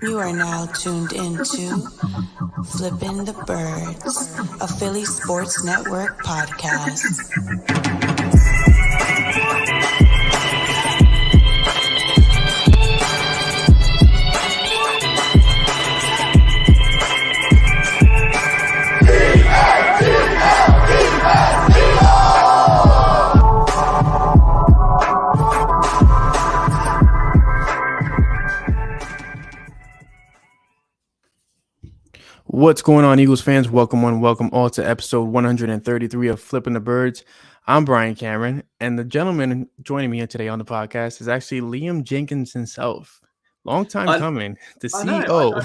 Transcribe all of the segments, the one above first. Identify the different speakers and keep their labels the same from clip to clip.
Speaker 1: You are now tuned into Flippin the Birds, a Philly Sports Network podcast.
Speaker 2: What's going on, Eagles fans? Welcome all to episode 133 of Flippin the Birds. I'm Bryan Cameron, and the gentleman joining me here today on the podcast is actually Liam Jenkins himself. Long time coming, the CEO.
Speaker 3: I know.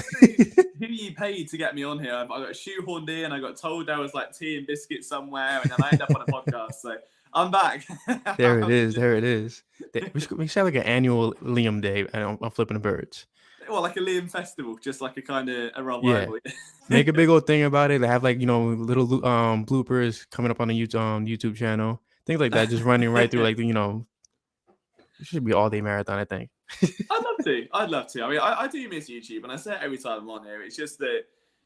Speaker 3: Who you paid to get me on here? I got shoehorned in, I got told there was like tea and biscuits somewhere, and then I ended up on a podcast. So I'm back.
Speaker 2: There it is. We should have like an annual Liam Day on Flippin the Birds.
Speaker 3: Well, like a Liam festival, just like a kind of a rivalry.
Speaker 2: Yeah. Make a big old thing about it. They have like, little bloopers coming up on the YouTube channel. Things like that, just running right through it should be all day marathon, I think.
Speaker 3: I'd love to. I mean, I do miss YouTube, and I say it every time I'm on here. It's just that,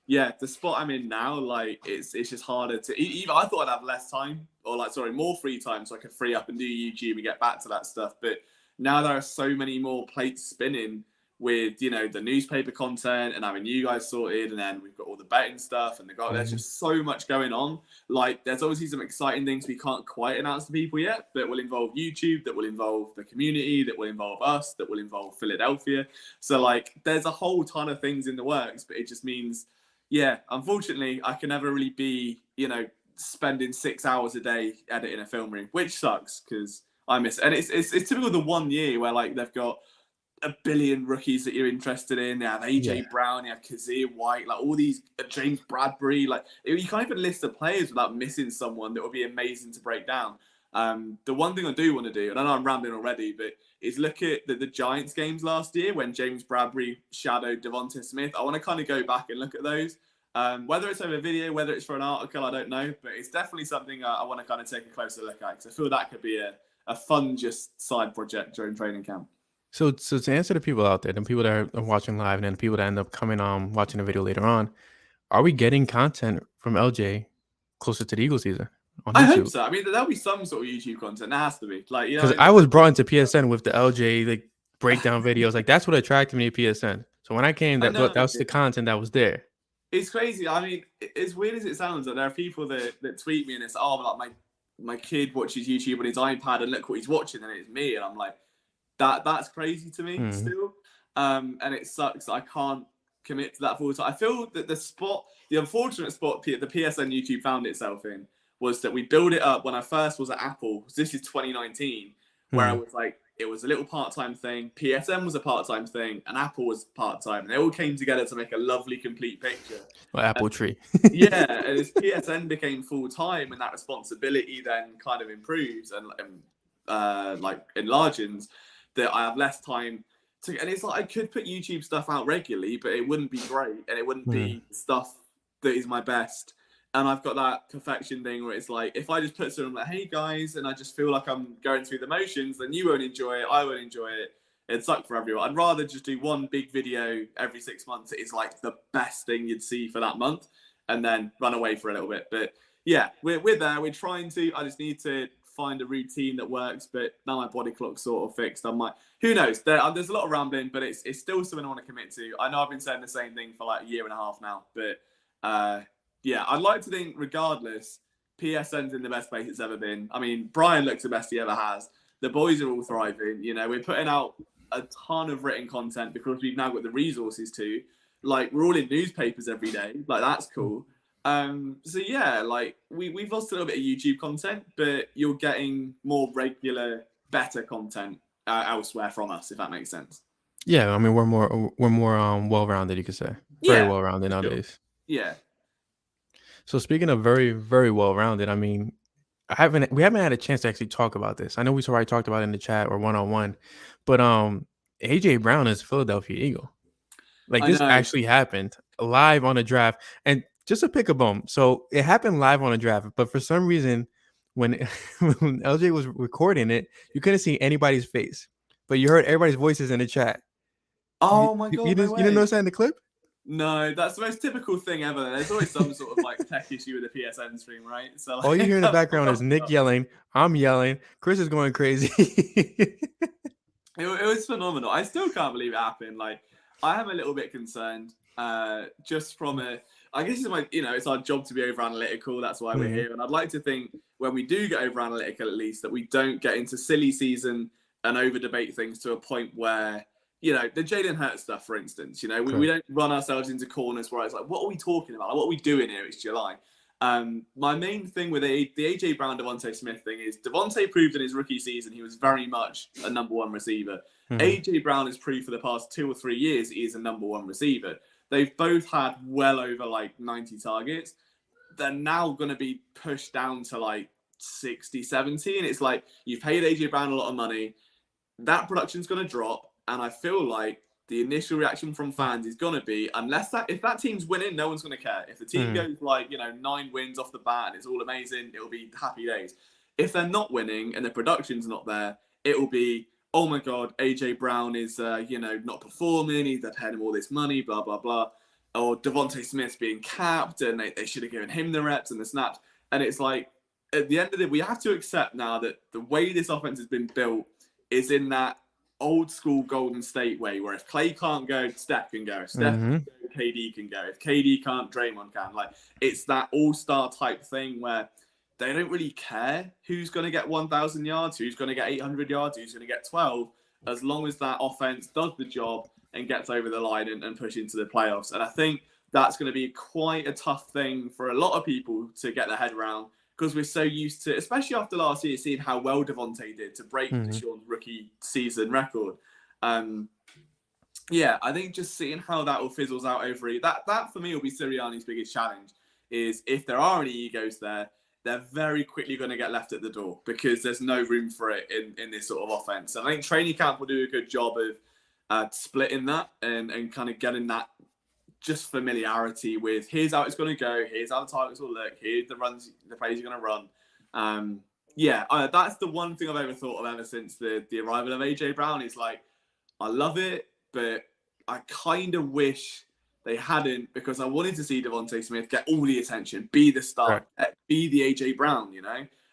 Speaker 3: yeah, the spot I'm in now, like, it's just harder to. Even I thought I'd have less time, or more free time, so I could free up and do YouTube and get back to that stuff. But now there are so many more plates spinning with, the newspaper content and having you guys sorted, and then we've got all the betting stuff, and there's just so much going on. Like, there's obviously some exciting things we can't quite announce to people yet, that will involve YouTube, that will involve the community, that will involve us, that will involve Philadelphia. So, like, there's a whole ton of things in the works, but it just means, unfortunately, I can never really be, spending 6 hours a day editing a film room, which sucks, because I miss it. And it's typical of the 1 year where, like, they've got a billion rookies that you're interested in. They have AJ Brown, you have Kazir White, like all these, James Bradbury. Like, you can't even list the players without missing someone that would be amazing to break down. The one thing I do want to do, and I know I'm rambling already, but is look at the Giants games last year when James Bradbury shadowed Devonta Smith. I want to kind of go back and look at those. Whether it's over video, whether it's for an article, I don't know, but it's definitely something I want to kind of take a closer look at, because I feel that could be a fun just side project during training camp.
Speaker 2: So to answer the people out there, the people that are watching live, and then the people that end up coming watching the video later on, are we getting content from LJ closer to the Eagles season on YouTube?
Speaker 3: I hope so. I mean, there'll be some sort of YouTube content. There has to be. Like,
Speaker 2: because I was brought into PSN with the LJ breakdown videos. Like, that's what attracted me to PSN. So when I came, that was the content that was there.
Speaker 3: It's crazy. I mean, as weird as it sounds, that there are people that tweet me and it's like my kid watches YouTube on his iPad and look what he's watching, and it's me, and I'm like, that's crazy to me still. And it sucks that I can't commit to that full time. I feel that the unfortunate spot the PSN YouTube found itself in was that we built it up when I first was at Apple. This is 2019, where I was like, it was a little part-time thing. PSN was a part-time thing, and Apple was part-time. And they all came together to make a lovely, complete picture.
Speaker 2: Well, Apple tree.
Speaker 3: Yeah, and as PSN became full-time, and that responsibility then kind of improves and enlarges, that I have less time to, and it's like I could put YouTube stuff out regularly, but it wouldn't be great, and it wouldn't be stuff that is my best. And I've got that perfection thing where it's like, if I just put something like, hey guys, and I just feel like I'm going through the motions, then you won't enjoy it, I won't enjoy it. It'd suck for everyone. I'd rather just do one big video every 6 months. It's like the best thing you'd see for that month, and then run away for a little bit. But yeah, we're there. We're trying to. I just need to find a routine that works, but now my body clock's sort of fixed. I'm like, who knows? There's a lot of rambling, but it's still something I want to commit to. I know I've been saying the same thing for like a year and a half now, but I'd like to think, regardless, PSN's in the best place it's ever been. I mean, Bryan looks the best he ever has. The boys are all thriving. We're putting out a ton of written content because we've now got the resources to. Like, we're all in newspapers every day. Like, that's cool. We've lost a little bit of YouTube content, but you're getting more regular, better content elsewhere from us, if that makes sense.
Speaker 2: Yeah, I mean, we're more well-rounded, you could say. Very well-rounded nowadays.
Speaker 3: Sure. Yeah.
Speaker 2: So speaking of very, very well-rounded, I mean, we haven't had a chance to actually talk about this. I know we already talked about it in the chat or one-on-one, but AJ Brown is a Philadelphia Eagle. Like, this actually happened live on a draft. And just to pick a bone, so it happened live on a draft, but for some reason, when LJ was recording it, you couldn't see anybody's face, but you heard everybody's voices in the chat.
Speaker 3: Oh my
Speaker 2: You
Speaker 3: god, no
Speaker 2: didn't
Speaker 3: way.
Speaker 2: notice that in the clip?
Speaker 3: No, that's the most typical thing ever. There's always some sort of like tech issue with the PSN stream, right? So
Speaker 2: All you hear in the background is Nick
Speaker 3: it,
Speaker 2: yelling. I'm yelling. Chris is going crazy.
Speaker 3: it was phenomenal. I still can't believe it happened. Like, I am a little bit concerned. Just from I guess it's our job to be over analytical. That's why we're here. And I'd like to think when we do get over analytical, at least that we don't get into silly season and over debate things to a point where, the Jalen Hurts stuff, for instance, we don't run ourselves into corners where it's like, what are we talking about? Like, what are we doing here? It's July. My main thing with the AJ Brown, Devonta Smith thing is Devonta proved in his rookie season he was very much a number one receiver. AJ Brown has proved for the past 2 or 3 years he is a number one receiver. They've both had well over like 90 targets. They're now going to be pushed down to like 60, 70. And it's like, you've paid AJ Brown a lot of money. That production's going to drop. And I feel like the initial reaction from fans is going to be, if that team's winning, no one's going to care. If the team goes like, 9 wins off the bat and it's all amazing, it'll be happy days. If they're not winning and the production's not there, it will be, oh my God, AJ Brown is, not performing. They've paid him all this money, blah, blah, blah. Or Devonta Smith being capped and they should have given him the reps and the snaps. And it's like, at the end of it, we have to accept now that the way this offense has been built is in that old school Golden State way, where if Clay can't go, Steph can go. If Steph can go, KD can go. If KD can't, Draymond can. Like, it's that all-star type thing where they don't really care who's going to get 1,000 yards, who's going to get 800 yards, who's going to get 12, as long as that offense does the job and gets over the line and push into the playoffs. And I think that's going to be quite a tough thing for a lot of people to get their head around, because we're so used to, especially after last year, seeing how well Devonta did to break Deshaun's rookie season record. I think just seeing how that all fizzles out over that for me will be Sirianni's biggest challenge, is if there are any egos there, they're very quickly going to get left at the door because there's no room for it in this sort of offense. And I think training camp will do a good job of splitting that and kind of getting that just familiarity with, here's how it's going to go, here's how the targets will look, here's the plays you're going to run. That's the one thing I've ever thought of ever since the arrival of AJ Brown. Is like, I love it, but I kind of wish they hadn't, because I wanted to see Devonta Smith get all the attention, be the star, be the AJ Brown,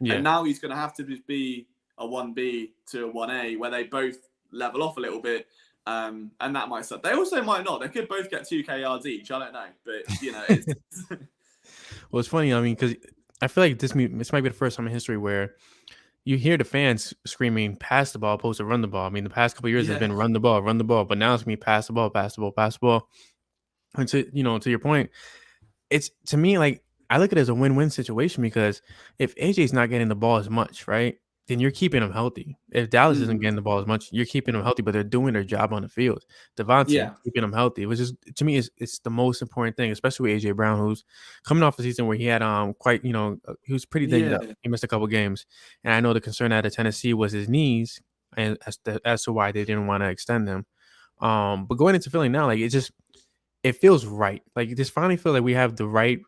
Speaker 3: And now he's going to have to just be a 1B to a 1A where they both level off a little bit. And that might suck. They also might not. They could both get 2K yards each. I don't know. But, it's...
Speaker 2: Well, it's funny. I mean, because I feel like this might be the first time in history where you hear the fans screaming, pass the ball, opposed to run the ball. I mean, the past couple of years has been run the ball. But now it's going to be pass the ball. And to your point, it's, to me, like, I look at it as a win-win situation, because if AJ's not getting the ball as much, right, then you're keeping him healthy. If Dallas isn't getting the ball as much, you're keeping him healthy, but they're doing their job on the field. Devonta, keeping him healthy, which is, to me, it's the most important thing, especially with AJ Brown, who's coming off a season where he had he was pretty dinged up. He missed a couple games, and I know the concern out of Tennessee was his knees, and as to why they didn't want to extend him. But going into Philly now, like, it feels right. Like, this finally feel like we have the right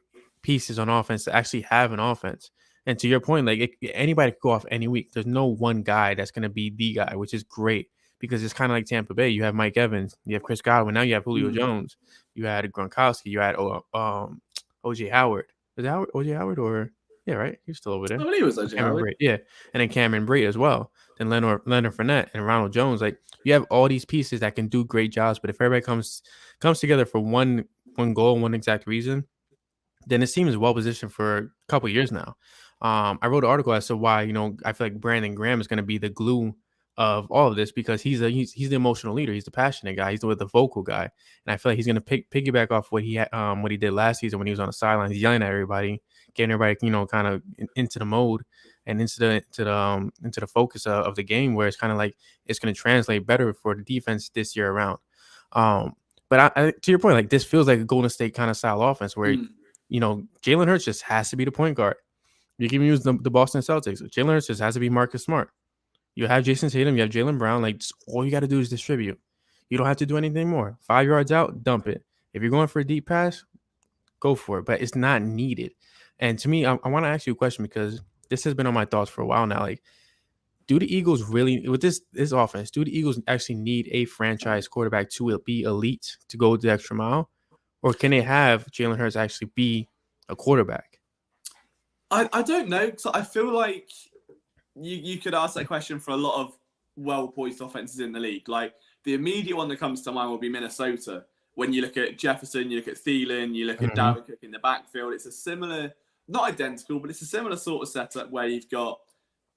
Speaker 2: pieces on offense to actually have an offense. And to your point, like, anybody could go off any week. There's no one guy that's going to be the guy, which is great, because it's kind of like Tampa Bay. You have Mike Evans, you have Chris Godwin, now you have Julio Jones, you had Gronkowski, you had OJ Howard. Was it OJ Howard or right? He's still over there.
Speaker 3: I believe it was OJ Howard.
Speaker 2: Brate, and then Cameron Brate as well. Then Leonard Fournette and Ronald Jones. Like, you have all these pieces that can do great jobs, but if everybody comes together for one goal, one exact reason, then this team is well positioned for a couple of years now. I wrote an article as to why, I feel like Brandon Graham is going to be the glue of all of this, because he's the emotional leader. He's the passionate guy. He's the vocal guy. And I feel like he's going to piggyback off what he did last season when he was on the sidelines, yelling at everybody, getting everybody, kind of into the mode and into the focus of the game, where it's kind of like it's going to translate better for the defense this year around. But I, to your point, like, this feels like a Golden State kind of style offense where, Jalen Hurts just has to be the point guard. You can use the Boston Celtics. Jalen Hurts just has to be Marcus Smart. You have Jason Tatum. You have Jaylen Brown. Like, all you got to do is distribute. You don't have to do anything more. 5 yards out, dump it. If you're going for a deep pass, go for it. But it's not needed. And to me, I want to ask you a question, because this has been on my thoughts for a while now. Like, do the Eagles really, with this offense, do the Eagles actually need a franchise quarterback to be elite to go the extra mile? Or can they have Jalen Hurts actually be a quarterback?
Speaker 3: I don't know, because I feel like you could ask that question for a lot of well-poised offenses in the league. Like, the immediate one that comes to mind will be Minnesota. When you look at Jefferson, you look at Thielen, you look at Dalvin Cook in the backfield, it's a similar, not identical, but it's a similar sort of setup where you've got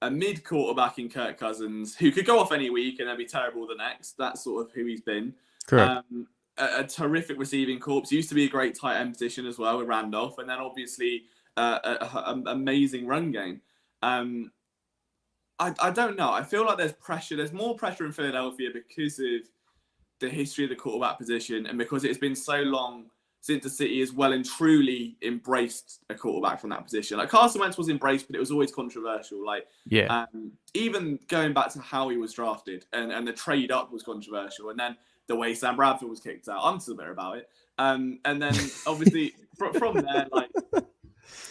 Speaker 3: a mid quarterback in Kirk Cousins who could go off any week and then be terrible the next. That's sort of who he's been.
Speaker 2: Correct.
Speaker 3: A terrific receiving corps. Used to be a great tight end position as well with Randolph, and then obviously an amazing run game. I don't know. I feel like there's pressure. There's more pressure in Philadelphia because of the history of the quarterback position, and because it's been so long since the city has well and truly embraced a quarterback from that position. Like, Carson Wentz was embraced, but it was always controversial. Like, even going back to how he was drafted, and the trade up was controversial, and then the way Sam Bradford was kicked out, I'm still bitter about it. And then obviously from there, like,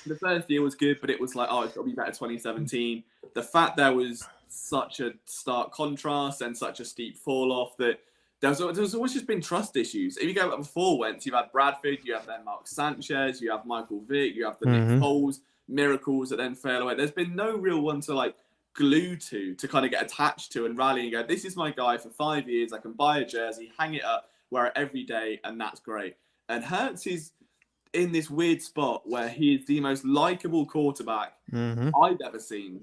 Speaker 3: the first year was good, but it was like, oh, it's got to be better 2017. The fact there was such a stark contrast and such a steep fall off that there's always just been trust issues. If you go back before Wentz, you've had Bradford, you have then Mark Sanchez, you have Michael Vick, you have the Nick Foles miracles that then fail away. There's been no real one to like glue to kind of get attached to and rally and go, this is my guy for 5 years. I can buy a jersey, hang it up, wear it every day, and that's great. And Hurts is in this weird spot where he is the most likable quarterback I've ever seen.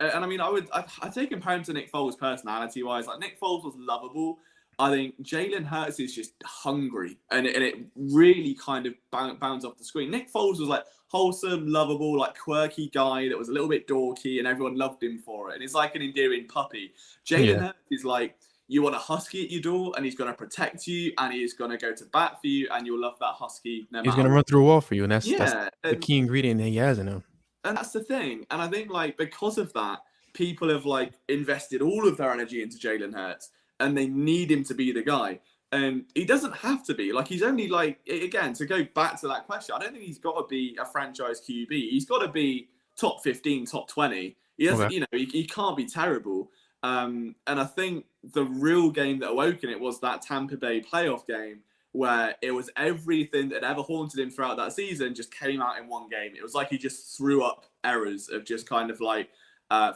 Speaker 3: And I mean, I take him to Nick Foles personality-wise. Like, Nick Foles was lovable. I think Jalen Hurts is just hungry, and it really kind of bounds off the screen. Nick Foles was like wholesome, lovable, like quirky guy that was a little bit dorky, and everyone loved him for it. And it's like an endearing puppy. Jalen Hurts is like, you want a husky at your door, and he's going to protect you, and he's going to go to bat for you, and you'll love that husky.
Speaker 2: He's going to run through a wall for you, and that's the key ingredient that he has in him.
Speaker 3: And that's the thing. And I think, like, because of that, people have like invested all of their energy into Jalen Hurts, and they need him to be the guy. And he doesn't have to be. Like, he's only like, again, to go back to that question, I don't think he's got to be a franchise QB. He's got to be top 15, top 20. He doesn't, you know, he can't be terrible. And I think the real game that awoken it was that Tampa Bay playoff game, where it was everything that ever haunted him throughout that season just came out in one game. It was like he just threw up errors of just kind of like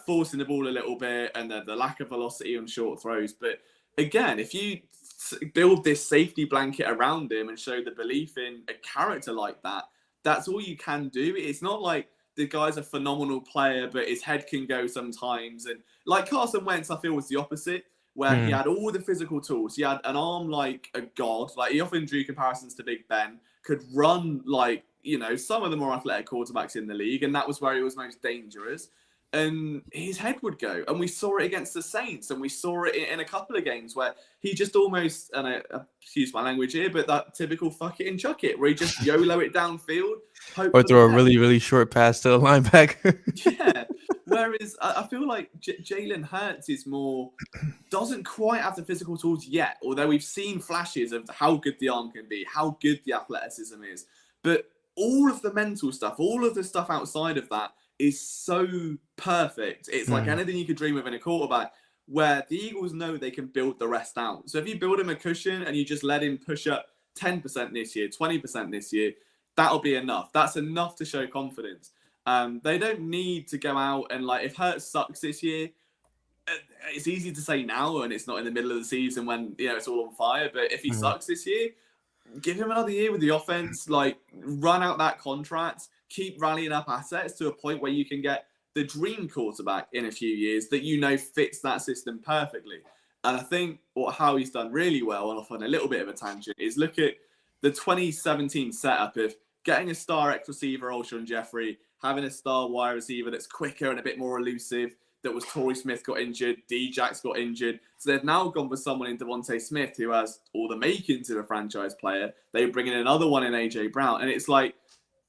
Speaker 3: forcing the ball a little bit, and the lack of velocity on short throws. But again, if you build this safety blanket around him and show the belief in a character like that, that's all you can do. It's not like the guy's a phenomenal player, but his head can go sometimes. And like Carson Wentz, I feel, was the opposite, where he had all the physical tools. He had an arm like a god. Like, he often drew comparisons to Big Ben, could run like, you know, some of the more athletic quarterbacks in the league. And that was where he was most dangerous. And his head would go. And we saw it against the Saints. And we saw it in a couple of games where he just almost, and I excuse my language here, but that typical fuck it and chuck it, where he just YOLO it downfield.
Speaker 2: Or throw a really, really short pass to a linebacker.
Speaker 3: Yeah. Whereas I feel like Jalen Hurts is more, doesn't quite have the physical tools yet, although we've seen flashes of how good the arm can be, how good the athleticism is. But all of the mental stuff, all of the stuff outside of that is so perfect. It's like anything you could dream of in a quarterback, where the Eagles know they can build the rest out. So if you build him a cushion and you just let him push up 10% this year, 20% this year, that'll be enough. That's enough to show confidence. They don't need to go out and, like, if Hurts sucks this year, it's easy to say now, and it's not in the middle of the season when, you know, it's all on fire. But if he sucks this year, give him another year with the offense, like, run out that contract, keep rallying up assets to a point where you can get the dream quarterback in a few years that, you know, fits that system perfectly. And I think how he's done really well, and off on a little bit of a tangent, is look at the 2017 setup of getting a star X receiver, Alshon Jeffrey, having a star wide receiver that's quicker and a bit more elusive, that was Torrey Smith got injured, D-Jax got injured. So they've now gone for someone in Devonta Smith who has all the makings of a franchise player. They bring in another one in AJ Brown. And it's like,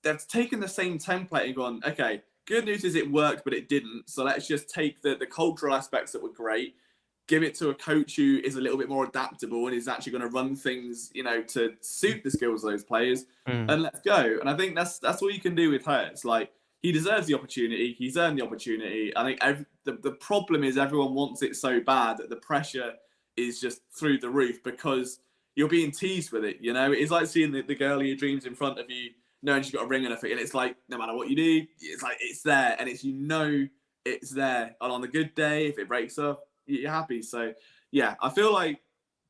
Speaker 3: they've taken the same template and gone, okay, good news is it worked, but it didn't. So let's just take the cultural aspects that were great, give it to a coach who is a little bit more adaptable and is actually going to run things, you know, to suit the skills of those players, and let's go. And I think that's all you can do with Hurts. Like, he deserves the opportunity. He's earned the opportunity. I think the problem is everyone wants it so bad that the pressure is just through the roof because you're being teased with it. It's like seeing the girl of your dreams in front of you, knowing she's got a ring on her finger, and it's like no matter what you do, it's like it's there, and it's there. And on the good day, if it breaks up, you're happy. So yeah, I feel like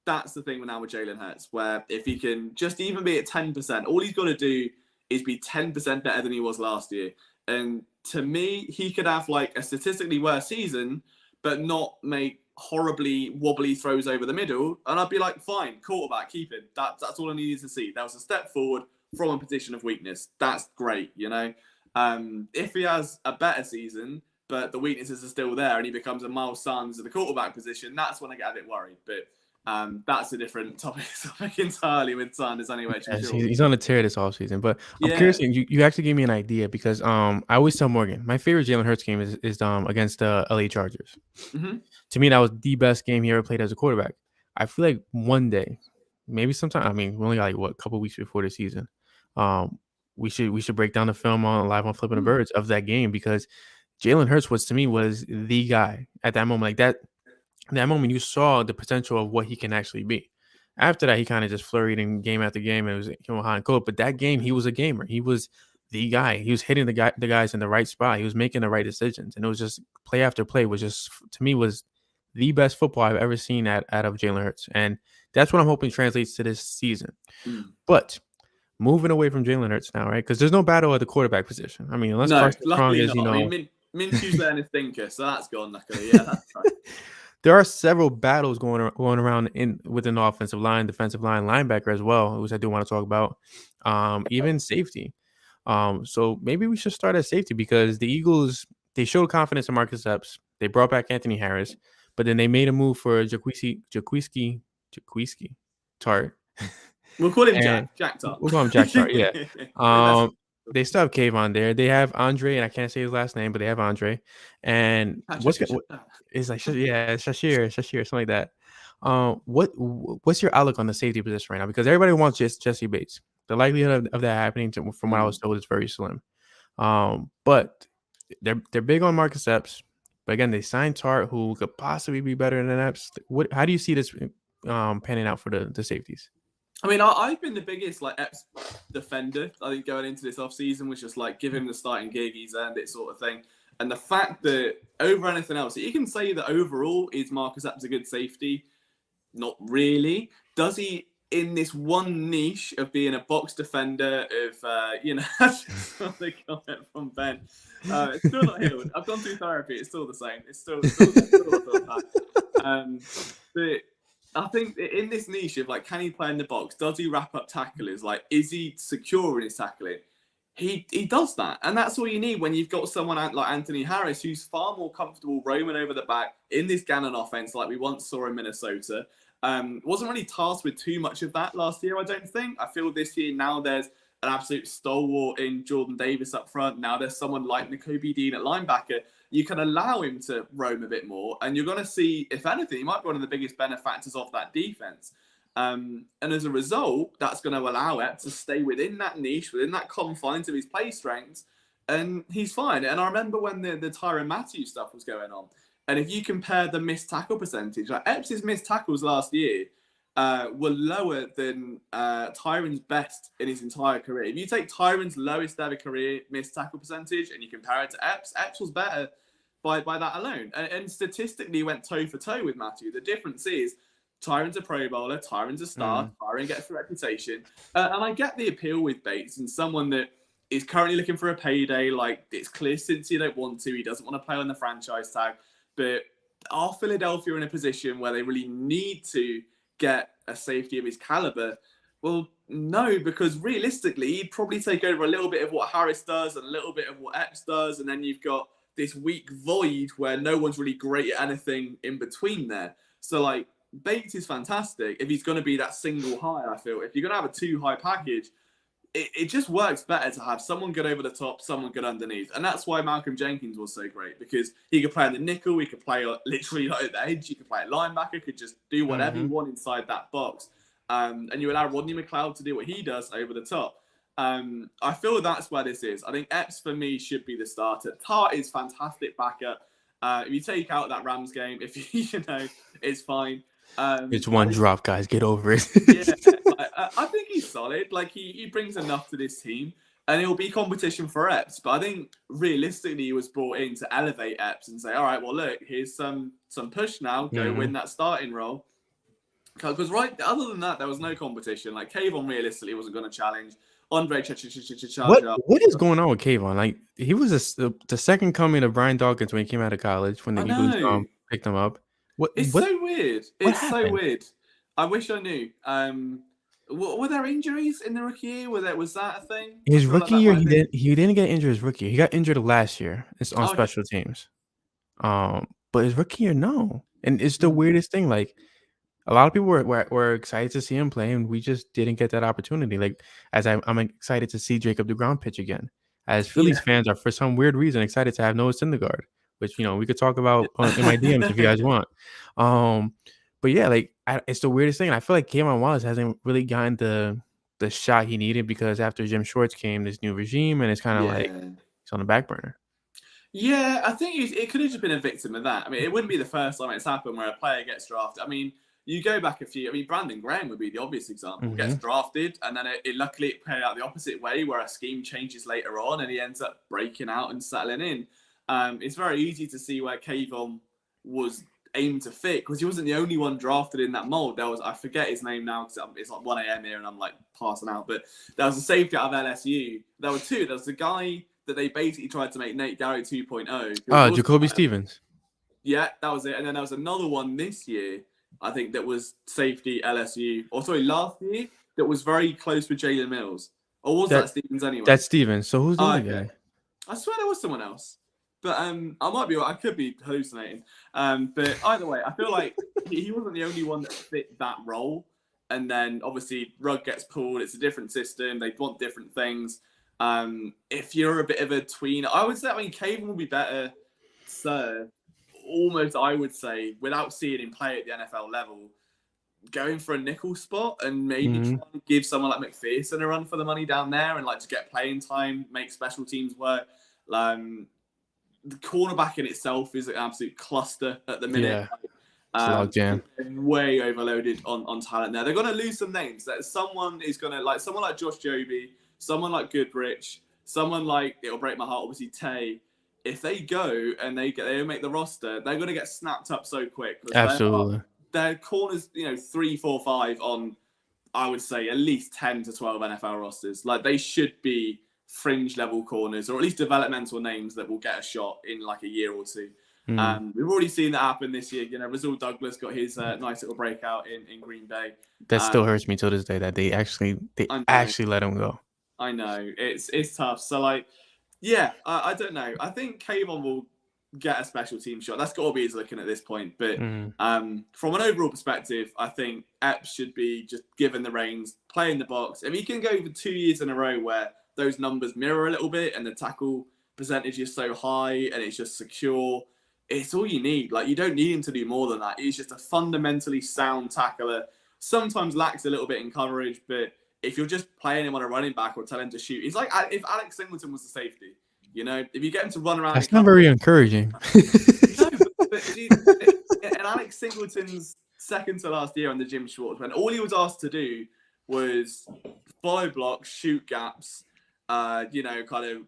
Speaker 3: that's the thing now with Jalen Hurts, where if he can just even be at 10%, all he's got to do is be 10% better than he was last year. And to me, he could have like a statistically worse season, but not make horribly wobbly throws over the middle. And I'd be like, fine, quarterback, keep it. That's all I needed to see. That was a step forward from a position of weakness. That's great, If he has a better season, but the weaknesses are still there and he becomes a Miles Sanders at the quarterback position, that's when I get a bit worried. But that's a different topic entirely with Sanders anyway.
Speaker 2: Yes, he's on a tear this offseason. But I'm curious, you actually gave me an idea because I always tell Morgan, my favorite Jalen Hurts game is against the LA Chargers. Mm-hmm. To me, that was the best game he ever played as a quarterback. I feel like one day, maybe sometime, I mean, we only got a couple weeks before the season. We should break down the film live on Flippin the Birds of that game because Jalen Hurts was the guy at that moment. Like that moment, you saw the potential of what he can actually be. After that, he kind of just flurried in game after game. And it was hot and cold. But that game, he was a gamer. He was the guy. He was hitting the guys in the right spot. He was making the right decisions. And it was just play after play was just, to me, was the best football I've ever seen out of Jalen Hurts. And that's what I'm hoping translates to this season. But moving away from Jalen Hurts now, right? Because there's no battle at the quarterback position. I mean, unless Carson Strong is,
Speaker 3: Minshew's there in his thinker, so that's gone. Luckily, yeah, that's right.
Speaker 2: There are several battles going around within the offensive line, defensive line, linebacker as well, which I do want to talk about, even safety. So maybe we should start at safety because the Eagles, they showed confidence in Marcus Epps. They brought back Anthony Harris, but then they made a move for Jaquiski Tart.
Speaker 3: We'll call him Jack Tart.
Speaker 2: We'll call him Jack Tart, yeah. They still have Kayvon there. They have Andre, and I can't say his last name, but they have Andre. And it's like Shashir, something like that. What's your outlook on the safety position right now? Because everybody wants Jesse Bates. The likelihood of that happening, from what I was told, is very slim. But they're big on Marcus Epps. But again, they signed Tart, who could possibly be better than Epps. How do you see this panning out for the safeties?
Speaker 3: I mean, I've been the biggest Epps defender. I think going into this offseason was just give him the starting gig, he's earned it, sort of thing. And the fact that over anything else, you can say that overall is Marcus Epps a good safety? Not really. Does he, in this one niche of being a box defender, that's the comment from Ben. It's still not healed. I've gone through therapy. It's still the same. It's still bad. But I think in this niche of can he play in the box? Does he wrap up tacklers? Is he secure in his tackling? He does that. And that's all you need when you've got someone like Anthony Harris, who's far more comfortable roaming over the back in this Gannon offense like we once saw in Minnesota. Wasn't really tasked with too much of that last year, I don't think. I feel this year now there's an absolute stalwart in Jordan Davis up front. Now there's someone like Nakobe Dean at linebacker. You can allow him to roam a bit more, and you're going to see, if anything, he might be one of the biggest benefactors of that defense. And as a result, that's going to allow Epps to stay within that niche, within that confines of his play strengths, and he's fine. And I remember when the Tyrann Mathieu stuff was going on, and if you compare the missed tackle percentage, Epps' missed tackles last year were lower than Tyrann's best in his entire career. If you take Tyrann's lowest ever career missed tackle percentage and you compare it to Epps was better by that alone. And statistically went toe for toe with Mathieu. The difference is Tyrann's a Pro Bowler, Tyrann's a star, Tyrann gets a reputation. And I get the appeal with Bates and someone that is currently looking for a payday. It's clear since he don't want to, he doesn't want to play on the franchise tag. But are Philadelphia in a position where they really need to get a safety of his caliber? Well, no, because realistically, he'd probably take over a little bit of what Harris does and a little bit of what Epps does. And then you've got this weak void where no one's really great at anything in between there. So Bates is fantastic if he's going to be that single high, I feel. If you're going to have a 2-high package, it just works better to have someone good over the top, someone good underneath. And that's why Malcolm Jenkins was so great, because he could play in the nickel, he could play literally at the edge, he could play at linebacker, could just do whatever you want inside that box. And you allow Rodney McLeod to do what he does over the top. I feel that's where this is. I think Epps for me should be the starter. Tart is fantastic backup. If you take out that Rams game, if you know, it's fine.
Speaker 2: It's one drop, guys. Get over it.
Speaker 3: Yeah, like, I think he's solid. Like he brings enough to this team, and it'll be competition for Epps. But I think realistically, he was brought in to elevate Epps and say, all right, well, look, here's some push now. Go win that starting role. Because other than that, there was no competition. Like Kayvon realistically wasn't going to challenge. Andre
Speaker 2: What is going on with Kayvon? Like he was the second coming of Brian Dawkins when he came out of college when the Eagles picked him up.
Speaker 3: It's so weird. It's so weird. I wish I knew. Were there injuries in the rookie year? Was that a thing?
Speaker 2: His rookie year, he didn't get injured. His rookie year, he got injured last year. It's on special teams. But his rookie year, no. And it's the weirdest thing. Like a lot of people were excited to see him play, and we just didn't get that opportunity. Like as I'm excited to see Jacob deGrom pitch again. As Phillies fans are for some weird reason excited to have Noah Syndergaard, which we could talk about in my DMs if you guys want. But yeah, like it's the weirdest thing. And I feel like Kayvon Wallace hasn't really gotten the shot he needed because after Jim Schwartz came, this new regime, and it's kind of like he's on the back burner.
Speaker 3: Yeah, I think it could have just been a victim of that. I mean, it wouldn't be the first time it's happened where a player gets drafted. I mean, you go back a few. I mean, Brandon Graham would be the obvious example. Gets drafted, and then luckily it played out the opposite way, where a scheme changes later on, and he ends up breaking out and settling in. It's very easy to see where Kayvon was aimed to fit because he wasn't the only one drafted in that mold. There was, I forget his name now because it's like 1 a.m. here and I'm like passing out. But there was a safety out of LSU. There were two. There was the guy that they basically tried to make Nate Gary 2.0.
Speaker 2: Jacoby Stevens.
Speaker 3: Yeah, that was it. And then there was another one this year, I think, that was safety LSU. Or sorry, last year that was very close with Jalen Mills. Or was that Stevens anyway?
Speaker 2: That's Stevens. So who's the other guy?
Speaker 3: I swear there was someone else. But I could be hallucinating. But either way, I feel like he wasn't the only one that fit that role. And then obviously rug gets pulled. It's a different system. They want different things. If you're a bit of a tween, I would say, Kayvon will be better served, almost, I would say, without seeing him play at the NFL level, going for a nickel spot and maybe trying to give someone like McPherson a run for the money down there and like just get playing time, make special teams work. The cornerback in itself is an absolute cluster at the minute.
Speaker 2: Yeah.
Speaker 3: Way overloaded on talent there. They're going to lose some names. That someone is going to, like someone like Josh Joby, someone like Goodrich, someone like, it'll break my heart, obviously Tay. If they go and they make the roster, they're going to get snapped up so quick.
Speaker 2: Absolutely.
Speaker 3: Their corners, 3, 4, 5 on, I would say, at least 10 to 12 NFL rosters. Like they should be fringe level corners, or at least developmental names that will get a shot in like a year or two. We've already seen that happen this year. Rasul Douglas got his nice little breakout in Green Bay.
Speaker 2: That still hurts me till this day that they actually let him go.
Speaker 3: I know it's tough. So like, yeah, I don't know. I think Kayvon will get a special team shot. That's got to be his looking at this point. But from an overall perspective, I think Epps should be just given the reins, play in the box. If he can go for 2 years in a row where those numbers mirror a little bit and the tackle percentage is so high and it's just secure, it's all you need. Like, you don't need him to do more than that. He's just a fundamentally sound tackler. Sometimes lacks a little bit in coverage, but if you're just playing him on a running back or tell him to shoot, he's like if Alex Singleton was the safety. If you get him to run around,
Speaker 2: that's not very encouraging.
Speaker 3: No, and Alex Singleton's second to last year under Jim Schwartz, when all he was asked to do was follow blocks, shoot gaps, kind of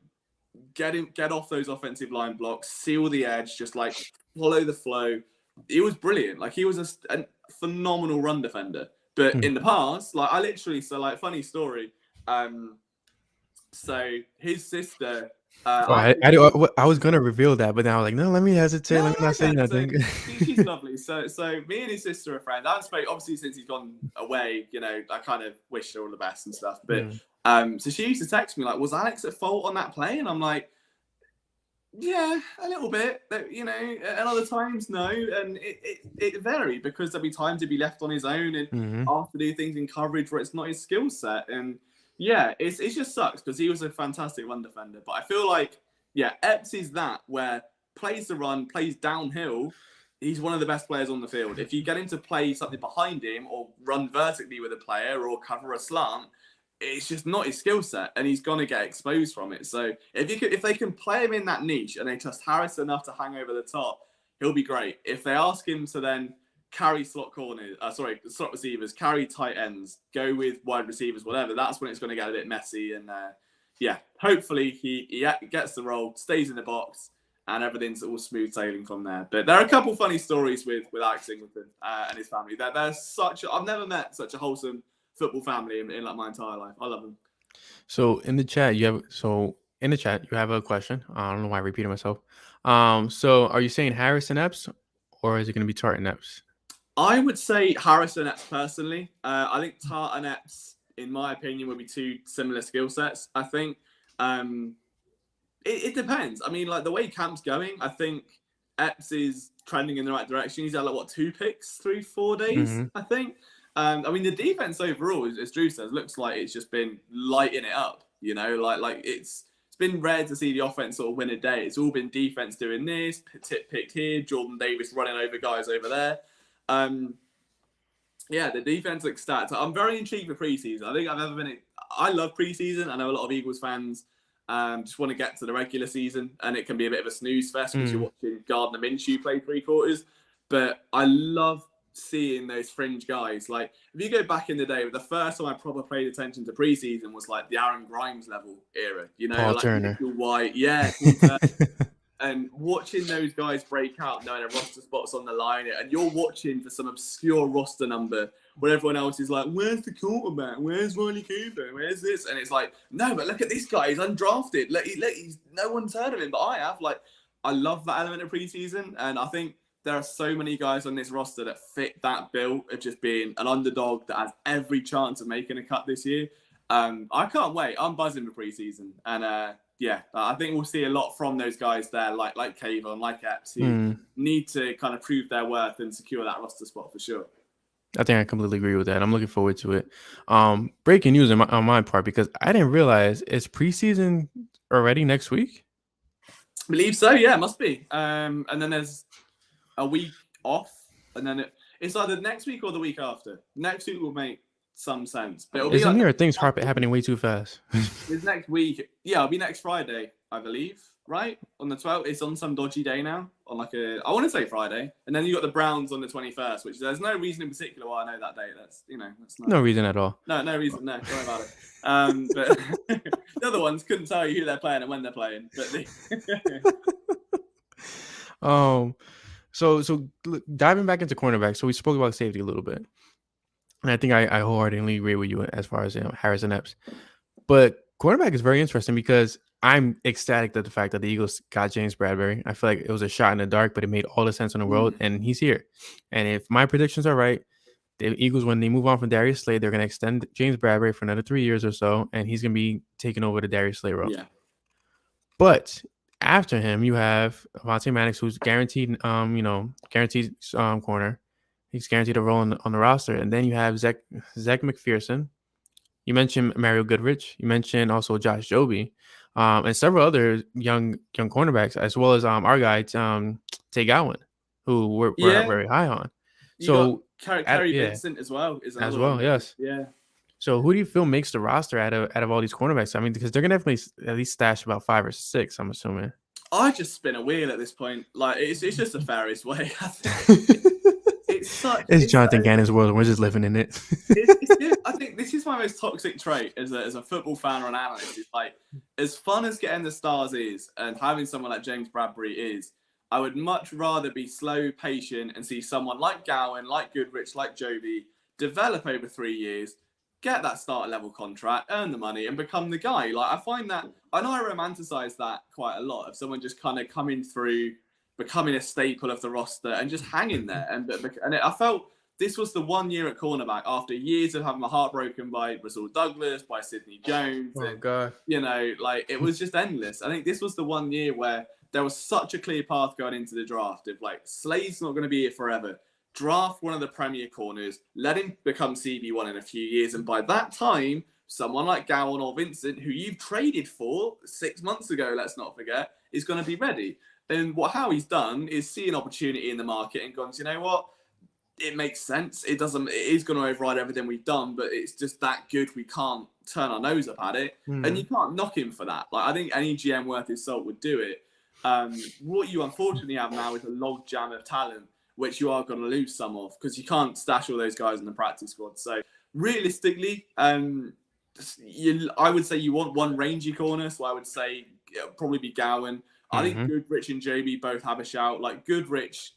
Speaker 3: get off those offensive line blocks, seal the edge, just like follow the flow. He was brilliant. Like, he was a phenomenal run defender. But in the past, funny story. So his sister.
Speaker 2: I was gonna reveal that, but then I was like, no, let me hesitate. Let me not say nothing.
Speaker 3: She's lovely. So me and his sister are friends. I haven't spoken, obviously, since he's gone away. I kind of wish her all the best and stuff. But so she used to text me like, was Alex at fault on that play? And I'm like, yeah, a little bit. And other times no. And it varied because there'll be times he'd be left on his own and asked to do things in coverage where it's not his skill set. And yeah, it just sucks because he was a fantastic run defender. But I feel like, Epps is that, where plays the run, plays downhill. He's one of the best players on the field. If you get him to play something behind him or run vertically with a player or cover a slant, it's just not his skill set, and he's gonna get exposed from it. So if they can play him in that niche and they trust Harris enough to hang over the top, he'll be great. If they ask him to then carry slot receivers, carry tight ends, go with wide receivers, whatever, that's when it's going to get a bit messy. And hopefully he gets the role, stays in the box, and everything's all smooth sailing from there. But there are a couple funny stories with Alex Singleton and his family. I've never met such a wholesome football family in like my entire life. I love them.
Speaker 2: So in the chat, you have a question. I don't know why I'm repeating myself. So are you saying Harris and Epps, or is it going to be Tart and Epps?
Speaker 3: I would say Harris and Epps personally. I think Tart and Epps, in my opinion, would be two similar skill sets. I think it depends. I mean, like the way camp's going, I think Epps is trending in the right direction. He's had 2 picks through 4 days, I think. I mean, the defense overall, as Drew says, looks like it's just been lighting it up. Like it's been rare to see the offense sort of win a day. It's all been defense doing this, tip picked here, Jordan Davis running over guys over there. The defense looks stacked. I'm very intrigued for preseason. I love preseason. I know a lot of Eagles fans just want to get to the regular season, and it can be a bit of a snooze fest because you're watching Gardner Minshew play 3 quarters. But I love seeing those fringe guys. Like, if you go back in the day, the first time I probably paid attention to preseason was like the Aaron Grimes level era.
Speaker 2: Paul
Speaker 3: like
Speaker 2: Turner.
Speaker 3: White, and watching those guys break out, knowing a roster spot's on the line, and you're watching for some obscure roster number where everyone else is like, where's the quarterback? Where's Riley Cooper? Where's this? And it's like, no, but look at this guy. He's undrafted. No one's heard of him, but I have. Like, I love that element of preseason, and I think there are so many guys on this roster that fit that bill of just being an underdog that has every chance of making a cut this year. I can't wait. I'm buzzing for preseason. And I think we'll see a lot from those guys there, like Kayvon, like Epps, who need to kind of prove their worth and secure that roster spot for sure.
Speaker 2: I think I completely agree with that. I'm looking forward to it. Breaking news on my part, because I didn't realize, it's preseason already next week?
Speaker 3: I believe so, yeah, it must be. And then there's a week off, and then it's either next week or the week after. Next week will make some sense. But
Speaker 2: Isn't there things happening way too fast?
Speaker 3: It's next week. Yeah, it'll be next Friday, I believe, right? On the 12th. It's on some dodgy day now. I want to say Friday. And then you got the Browns on the 21st, which there's no reason in particular why I know that date. That's not...
Speaker 2: No reason at all.
Speaker 3: No reason. No, don't worry about it. But the other ones couldn't tell you who they're playing and when they're playing. But
Speaker 2: So diving back into cornerback, so we spoke about safety a little bit, and I think I wholeheartedly agree with you as far as Harris and Epps. But cornerback is very interesting because I'm ecstatic at the fact that the Eagles got James Bradberry. I feel like it was a shot in the dark, but it made all the sense in the world, and he's here. And if my predictions are right, the Eagles, when they move on from Darius Slay, they're going to extend James Bradberry for another 3 years or so, and he's going to be taking over the Darius Slay role. Yeah. But after him, you have Avonte Maddox, who's guaranteed, corner. He's guaranteed a role on the roster. And then you have Zach McPherson. You mentioned Mario Goodrich. You mentioned also Josh Jobe, and several other young cornerbacks, as well as our guy Tay Gowan, who we're very high on.
Speaker 3: You got Kerry Vincent as well.
Speaker 2: Yes.
Speaker 3: Yeah.
Speaker 2: So who do you feel makes the roster out of all these cornerbacks? I mean, because they're gonna definitely at least stash about 5 or 6, I'm assuming.
Speaker 3: I just spin a wheel at this point. Like it's just the fairest way.
Speaker 2: It's Jonathan Gannon's world, and we're just living in it.
Speaker 3: I think this is my most toxic trait as a football fan or an analyst. It's like, as fun as getting the stars is, and having someone like James Bradberry is, I would much rather be slow, patient, and see someone like Gowan, like Goodrich, like Jobe develop over 3 years, get that starter level contract, earn the money, and become the guy. Like, I find that, I know I romanticize that quite a lot, of someone just kind of coming through, becoming a staple of the roster and just hanging there. And I felt this was the 1 year at cornerback after years of having my heart broken by Russell Douglas, by Sidney Jones.
Speaker 2: Oh, God.
Speaker 3: It was just endless. I think this was the 1 year where there was such a clear path going into the draft of like, Slay's not going to be here forever. Draft one of the premier corners, let him become CB1 in a few years. And by that time, someone like Gowan or Vincent, who you've traded for 6 months ago, let's not forget, is going to be ready. And how he's done is see an opportunity in the market and gone, you know what? it makes sense. It is going to override everything we've done, but it's just that good. We can't turn our nose up at it, and you can't knock him for that. Like, I think any GM worth his salt would do it. What you unfortunately have now is a log jam of talent, which you are going to lose some of because you can't stash all those guys in the practice squad. So realistically, I would say you want one rangy corner. So I would say it'll probably be Gowan. I think Goodrich and Joby both have a shout. Like, Goodrich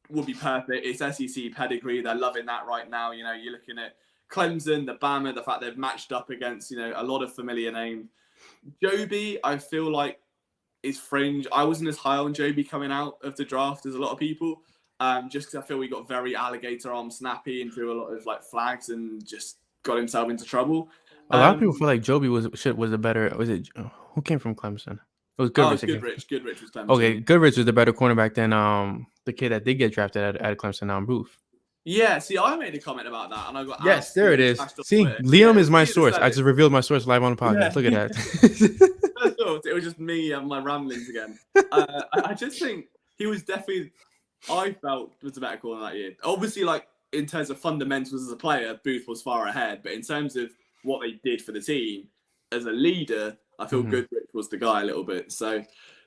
Speaker 3: would be perfect. It's SEC pedigree. They're loving that right now. You know, you're looking at Clemson, the Bama, the fact they've matched up against, you know, a lot of familiar names. Joby, I feel like, is fringe. I wasn't as high on Joby coming out of the draft as a lot of people, just because I feel we got very alligator arm snappy and threw a lot of like flags and just got himself into trouble.
Speaker 2: A lot of people feel like Joby was a better. Was it who came from Clemson? It was Goodrich.
Speaker 3: Goodrich was Clemson.
Speaker 2: Okay, Goodrich was the better cornerback than the kid that did get drafted at Clemson, Booth.
Speaker 3: Yeah, see, I made a comment about that, and I got
Speaker 2: yes, there it is. See, Liam is my source. I just revealed my source live on the podcast. Look at
Speaker 3: that. It was just me and my ramblings again. I just think he was definitely, I felt, was a better corner that year. Obviously, like, in terms of fundamentals as a player, Booth was far ahead, but in terms of what they did for the team as a leader, I feel Goodrich was the guy a little bit. So,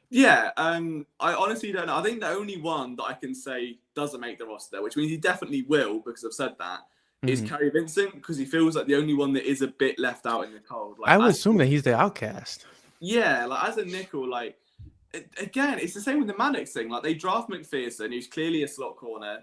Speaker 3: yeah, I honestly don't know. I think the only one that I can say doesn't make the roster, which means he definitely will, because I've said that, is Kerry Vincent, because he feels like the only one that is a bit left out in the cold. Like,
Speaker 2: I would assume that he's the outcast.
Speaker 3: Yeah, like, as a nickel, like, again, it's the same with the Maddox thing. Like, they draft McPherson, who's clearly a slot corner,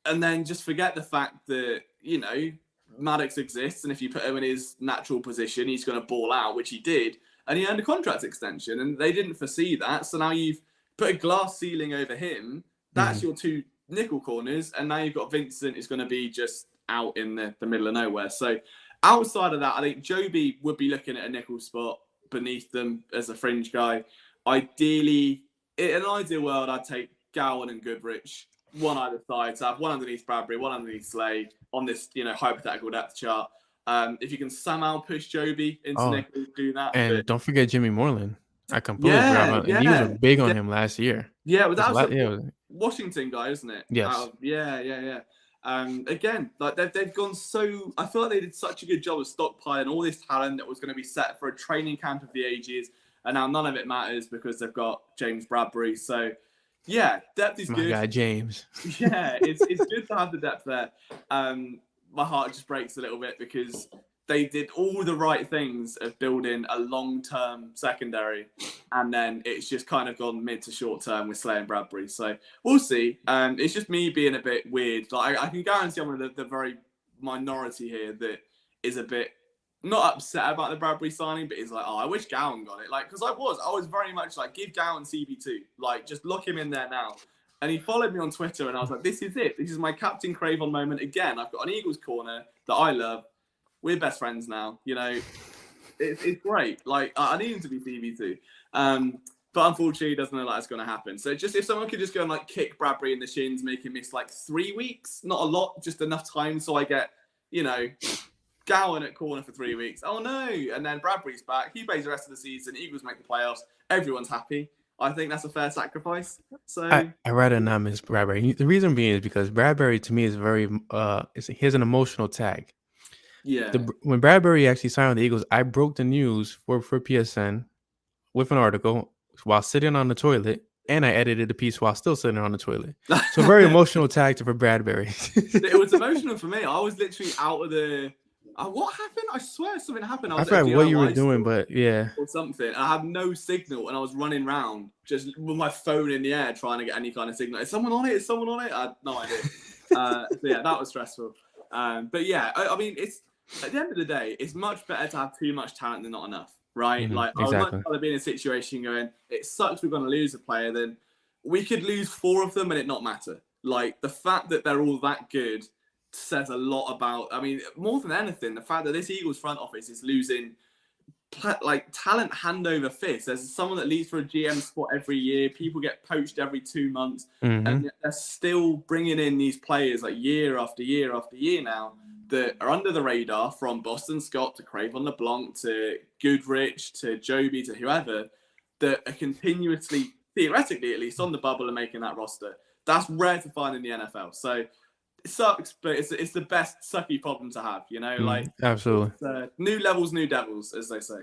Speaker 3: and then just forget the fact that, you know, Maddox exists, and if you put him in his natural position, he's going to ball out, which he did, and he earned a contract extension, and they didn't foresee that. So now you've put a glass ceiling over him. That's your two nickel corners, and now you've got Vincent who's going to be just out in the middle of nowhere. So outside of that, I think Joby would be looking at a nickel spot beneath them as a fringe guy. Ideally, in an ideal world, I'd take Gowan and Goodrich, one either side, to have one underneath Bradbury, one underneath Slade on this, you know, hypothetical depth chart. If you can somehow push Joby into nickel, do that.
Speaker 2: And don't forget Jimmy Moreland. I completely forgot. You were big on him last year.
Speaker 3: Yeah, well, that was Washington guy, isn't it?
Speaker 2: Yes.
Speaker 3: Yeah. Again, like they've gone so. I feel like they did such a good job of stockpiling all this talent that was going to be set for a training camp of the ages, and now none of it matters because they've got James Bradbury. So, yeah, depth is good.
Speaker 2: My guy James.
Speaker 3: Yeah, it's good to have the depth there. My heart just breaks a little bit because they did all the right things of building a long-term secondary, and then it's just kind of gone mid to short-term with Slay and Bradbury. So we'll see. It's just me being a bit weird. Like, I can guarantee I'm one of the very minority here that is a bit not upset about the Bradbury signing, but is like, oh, I wish Gowan got it. Like, because I was very much like, give Gowan CB2. Like, just lock him in there now. And he followed me on Twitter, and I was like, this is it. This is my Captain Craven moment again. I've got an Eagles corner that I love. We're best friends now. You know, it's great. Like, I need him to be CB2. But unfortunately, it doesn't look like it's going to happen. So just if someone could just go and like kick Bradbury in the shins, make him miss like 3 weeks, not a lot, just enough time so I get, you know, Gowan at corner for 3 weeks. Oh no. And then Bradbury's back. He plays the rest of the season. Eagles make the playoffs. Everyone's happy. I think that's a fair sacrifice. So
Speaker 2: I rather not miss Bradbury. The reason being is because Bradbury to me is very he has an emotional tag.
Speaker 3: Yeah.
Speaker 2: When Bradbury actually signed with the Eagles, I broke the news for PSN with an article while sitting on the toilet, and I edited the piece while still sitting on the toilet. So very emotional tag for Bradbury.
Speaker 3: It was emotional for me. I was literally out of the. What happened? I swear something happened.
Speaker 2: I forgot what you were doing, but yeah.
Speaker 3: Or something. I had no signal, and I was running around just with my phone in the air trying to get any kind of signal. Is someone on it? Is someone on it? I had no idea. So yeah, that was stressful. But yeah, I mean, it's at the end of the day, it's much better to have too much talent than not enough, right? Like, exactly. I would much rather be in a situation going, it sucks we're going to lose a player, than we could lose 4 of them and it not matter. Like, the fact that they're all that good says a lot about, I mean, more than anything, the fact that this Eagles front office is losing like talent hand over fist. There's someone that leaves for a GM spot every year. People get poached every 2 months, and they're still bringing in these players like year after year after year now that are under the radar, from Boston Scott to Craven LeBlanc to Goodrich to Joby to whoever, that are continuously, theoretically at least, on the bubble and making that roster. That's rare to find in the NFL. So it sucks, but it's the best sucky problem to have, you know. Like
Speaker 2: Absolutely.
Speaker 3: New levels, new devils, as they say.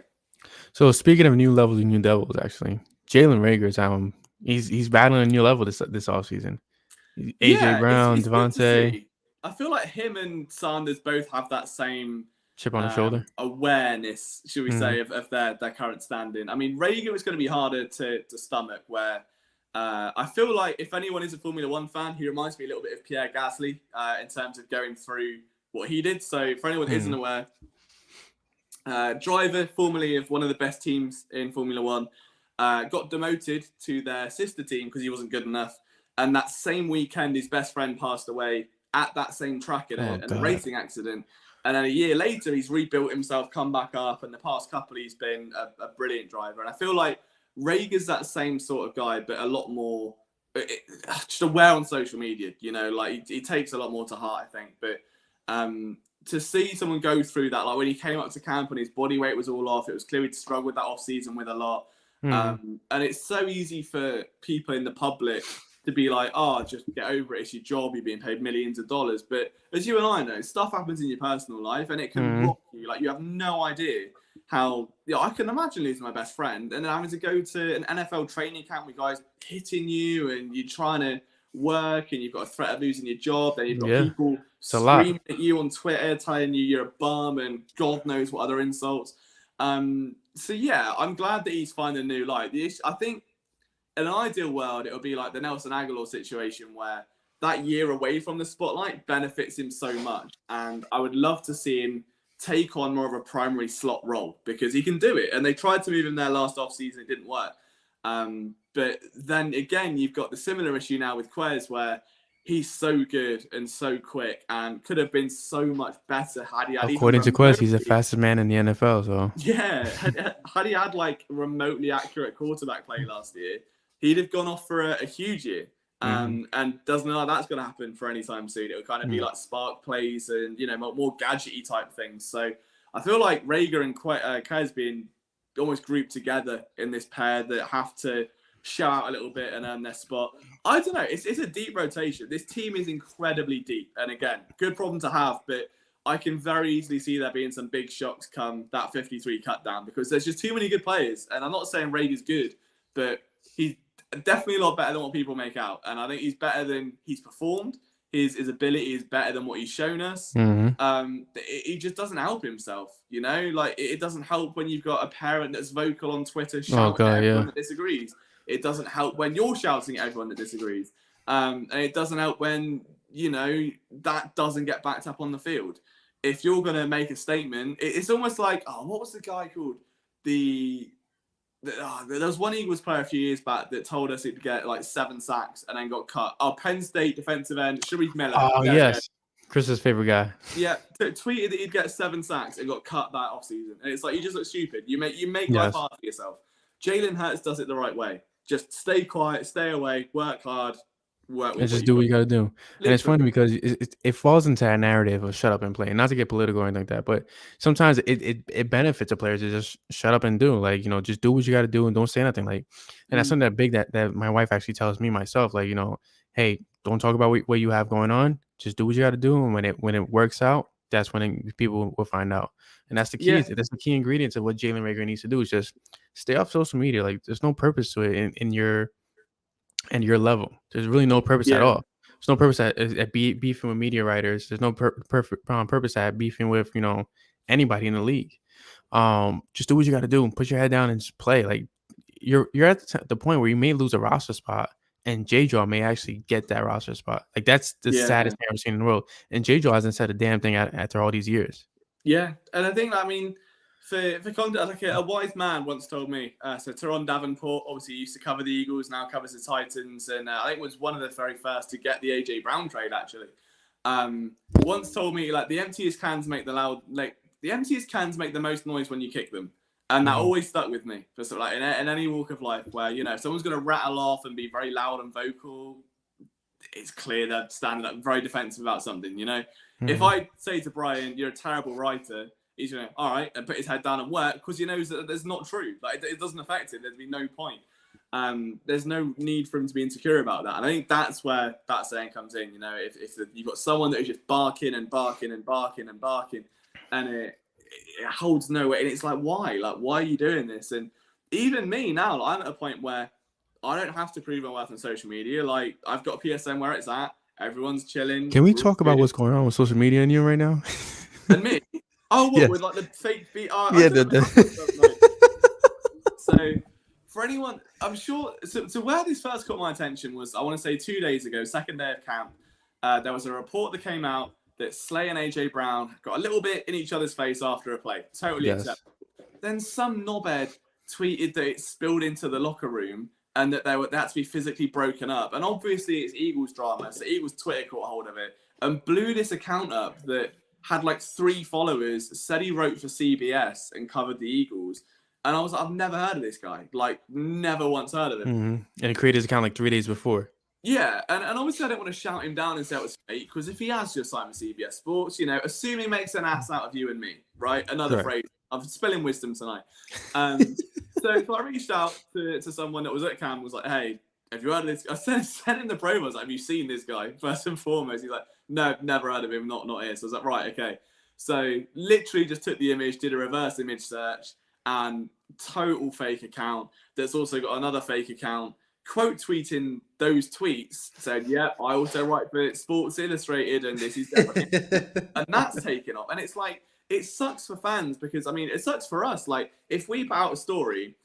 Speaker 2: So speaking of new levels and new devils, actually, Jalen Rager's he's battling a new level this offseason. AJ
Speaker 3: Yeah,
Speaker 2: Brown,
Speaker 3: it's good to
Speaker 2: Devonta,
Speaker 3: see. I feel like him and Sanders both have that same
Speaker 2: chip on the shoulder.
Speaker 3: awareness, should we say, of their current standing. I mean, Rager is going to be harder to stomach, where I feel like if anyone is a Formula One fan, he reminds me a little bit of Pierre Gasly in terms of going through what he did. So for anyone that isn't aware, driver formerly of one of the best teams in Formula One, got demoted to their sister team because he wasn't good enough. And that same weekend, his best friend passed away at that same track in a racing accident. And then a year later, he's rebuilt himself, come back up. And the past couple, he's been a brilliant driver. And I feel like Rager's that same sort of guy, but a lot more just aware on social media. You know, like he takes a lot more to heart, I think. But to see someone go through that, like when he came up to camp and his body weight was all off, it was clear he'd struggled with that off season with a lot. And it's so easy for people in the public to be like, oh, just get over it. It's your job. You're being paid millions of dollars. But as you and I know, stuff happens in your personal life and it can rock you. Like you have no idea how, I can imagine losing my best friend and then having to go to an NFL training camp with guys hitting you and you're trying to work and you've got a threat of losing your job. Then you've got people screaming at you on Twitter, telling you you're a bum and God knows what other insults. So yeah, I'm glad that he's finding a new life. I think in an ideal world, it would be like the Nelson Aguilar situation where that year away from the spotlight benefits him so much. And I would love to see him take on more of a primary slot role because he can do it. And they tried to move him there last offseason. It didn't work. But then again, you've got the similar issue now with Quez where he's so good and so quick and could have been so much better had he had.
Speaker 2: According to Quez, he's the fastest man in the NFL. So
Speaker 3: yeah, had he had like remotely accurate quarterback play last year, he'd have gone off for a huge year. And doesn't know how that's going to happen for any time soon. It would kind of be like spark plays and, you know, more gadgety type things. So I feel like Rager and Quez being almost grouped together in this pair that have to show out a little bit and earn their spot. I don't know. It's a deep rotation. This team is incredibly deep. And again, good problem to have, but I can very easily see there being some big shocks come that 53 cut down because there's just too many good players. And I'm not saying Rager's good, but he's definitely a lot better than what people make out. And I think he's better than he's performed. His ability is better than what he's shown us. He just doesn't help himself, you know? Like, it doesn't help when you've got a parent that's vocal on Twitter shouting at everyone that disagrees. It doesn't help when you're shouting at everyone that disagrees. And it doesn't help when, you know, that doesn't get backed up on the field. If you're going to make a statement, it's almost like, what was the guy called? There was one Eagles player a few years back that told us he'd get like 7 sacks and then got cut. Penn State defensive end, Sharif Miller.
Speaker 2: Oh, yes. Chris's favorite guy.
Speaker 3: Yeah, tweeted that he'd get 7 sacks and got cut that offseason. And it's like, you just look stupid. You make life hard for yourself. Jalen Hurts does it the right way. Just stay quiet, stay away, work hard, work with
Speaker 2: and just do what you got to do. Literally. And it's funny because it falls into that narrative of shut up and play. Not to get political or anything like that, but sometimes it benefits the players to just shut up and do. Like, you know, just do what you got to do and don't say nothing. Like, and that's something that my wife actually tells me myself. Like, you know, hey, don't talk about what you have going on. Just do what you got to do, and when it works out, that's when people will find out. And that's the key. Yeah. That's the key ingredient of what Jalen Rager needs to do is just stay off social media. Like, there's no purpose to it in your level. There's really no purpose at all. There's no purpose at beefing with media writers. There's no purpose at beefing with, you know, anybody in the league. Just do what you got to do and put your head down and just play. Like, you're at the point where you may lose a roster spot, and J-Jaw may actually get that roster spot. Like, that's the saddest thing I've ever seen in the world. And J-Jaw hasn't said a damn thing after all these years.
Speaker 3: Yeah, and I think, I mean, for context, like a wise man once told me, so Teron Davenport obviously used to cover the Eagles, now covers the Titans, and I think was one of the very first to get the AJ Brown trade, actually. Once told me, like, the emptiest cans make the most noise when you kick them. And that always stuck with me. For sort of like in any walk of life where, you know, if someone's going to rattle off and be very loud and vocal, it's clear they're standing up very defensive about something, you know? If I say to Bryan, you're a terrible writer, he's going to, all right, and put his head down and work because he knows that that's not true. Like, it doesn't affect him. There'd be no point. there's no need for him to be insecure about that. And I think that's where that saying comes in. You know, if you've got someone that is just barking and barking and barking and barking, and it holds no weight, and it's like, why? Like, why are you doing this? And even me now, like, I'm at a point where I don't have to prove my worth on social media. Like, I've got a PSN where it's at. Everyone's chilling.
Speaker 2: Can we talk about what's going on with social media and you right now?
Speaker 3: And me? Oh, what,
Speaker 2: Yes.
Speaker 3: with like the fake beat?
Speaker 2: Yeah,
Speaker 3: So, for anyone, I'm sure. So where this first caught my attention was, I want to say 2 days ago, second day of camp. There was a report that came out that Slay and AJ Brown got a little bit in each other's face after a play. Totally acceptable. Then some knobhead tweeted that it spilled into the locker room and that they had to be physically broken up. And obviously it's Eagles drama, so Eagles Twitter caught hold of it and blew this account up that had like 3 followers, said he wrote for CBS and covered the Eagles. And I was like, I've never heard of this guy. Like, never once heard of him.
Speaker 2: Mm-hmm. And he created his account like 3 days before.
Speaker 3: Yeah, and obviously I don't want to shout him down and say it was fake, because if he has just signed with CBS Sports, you know, assuming makes an ass out of you and me, right? Another phrase. I'm spilling wisdom tonight. So I reached out to someone that was at camp, was like, hey, have you heard of this? I sent him the promo. I was like, have you seen this guy? First and foremost, he's like, no, never heard of him, not here. So I was like, right, okay. So literally just took the image, did a reverse image search, and total fake account that's also got another fake account quote tweeting those tweets, said, yeah, I also write for Sports Illustrated and this is definitely and that's taken off. And it's like, it sucks for fans, because I mean, it sucks for us. Like, if we put out a story,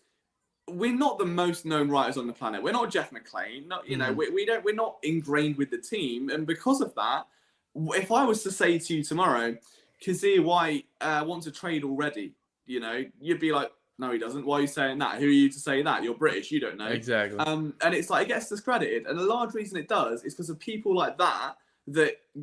Speaker 3: we're not the most known writers on the planet. We're not Jeff McClain. Not, you know, we're not ingrained with the team. And because of that, if I was to say to you tomorrow, Kazir White wants a trade already, you know, you'd be like, no, he doesn't. Why are you saying that? Who are you to say that? You're British. You don't know.
Speaker 2: Exactly.
Speaker 3: And it's like, it gets discredited. And a large reason it does is because of people like that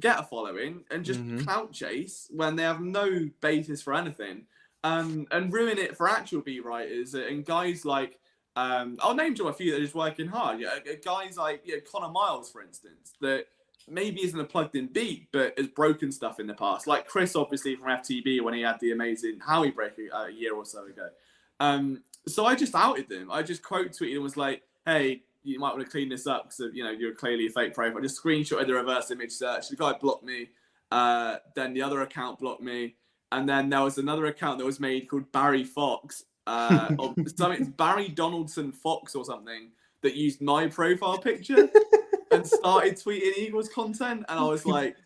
Speaker 3: get a following and just clout chase when they have no basis for anything. And ruin it for actual beat writers and guys like, I'll name drop a few that are just working hard. Yeah, guys like Connor Miles, for instance, that maybe isn't a plugged-in beat, but has broken stuff in the past. Like Chris, obviously, from FTB when he had the amazing Howie break a year or so ago. So I just outed them. I just quote tweeted and was like, hey, you might want to clean this up because, you know, you're clearly a fake profile. I just screenshotted the reverse image search. The guy blocked me. Then the other account blocked me. And then there was another account that was made called Barry Fox, or something, Barry Donaldson Fox or something, that used my profile picture and started tweeting Eagles content. And I was like,